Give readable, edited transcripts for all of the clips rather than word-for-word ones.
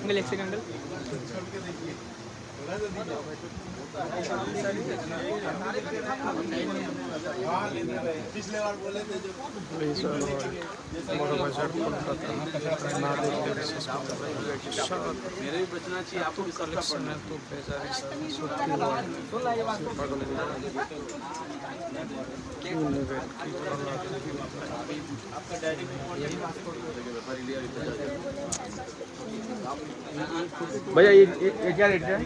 Electric handle বড় বাজার কলকাতা না দেখলে বিশেষ করতে मेरे भी बचना चाहिए आपको भी কালেকশন এত বেজার সত্যি পাগল কি নেবেন কি করার आपका डायरी भैया ये क्या रेट है?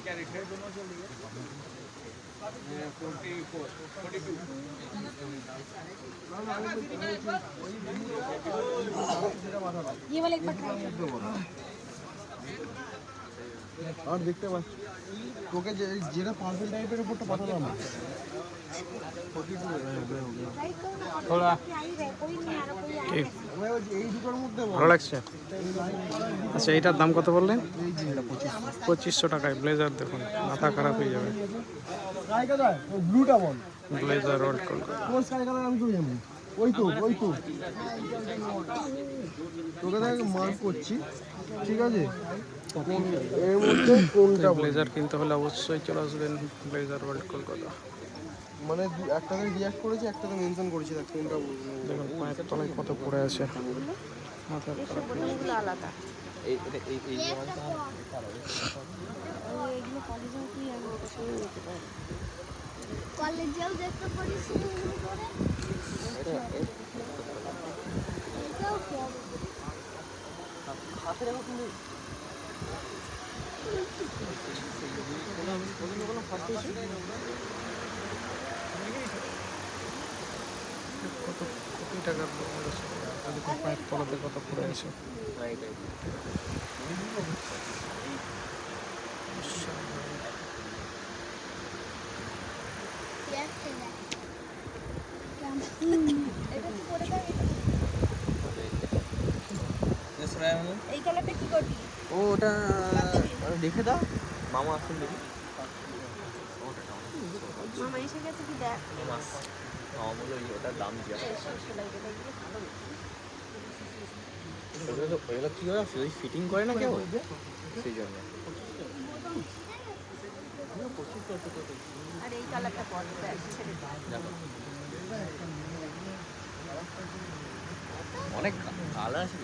क्या रेट है दोनों चल रही है 42 ये वाला एक बार ट्राई और देखते पास তোকে যেটা পার্সেল টাইপের উপরটা পাঠালাম थोड़ा कोई नहीं आ रहा कोई आ ঠিক এই দুটোর মধ্যে ভালো লাগছে আচ্ছা এটার দাম কত বললেন 2500 টাকায় ব্লেজার দেখুন মাথা খারাপ হয়ে যাবে স্কাই কালার ওই ব্লুটা বল ব্লেজার ওয়ার্ল্ড কলকাতা কোন স্কাই কালার আমি তো জানি ওই তো তোকে দেখ মার্ক করছি ঠিক আছে এর মধ্যে কোনটা ব্লেজার কিনতে হলে অবশ্যই চলে আসবেন ব্লেজার ওয়ার্ল্ড কলকাতা মানে একটাতে রিঅ্যাক্ট করেছে একটাতে মেনশন করেছে দেখ কোনটা বলবো দেখুন পায়ের তলায় কত পড়ে আছে মাথা খারাপ হয়ে যাবে। এগুলো আলাদা এগুলো কলেজেও কি আমি ওটার সঙ্গে নিতে পারি কলেজেও দেখতে পারিস কত কোটি টাকার দেখুন পায়ের তলাতে কত পড়ে আছে এই কালারটা কি করবি ওটা দেখে দাও মামা আসুন দেখি মামা এসে গেছে কি দেখ ওটার দাম কি ভালো ওগুলো কি হয় ফিটিং করে না কেউ সেই জন্য আর এই কালারটা পরে দেখ ছেড়ে অনেক কালার আছে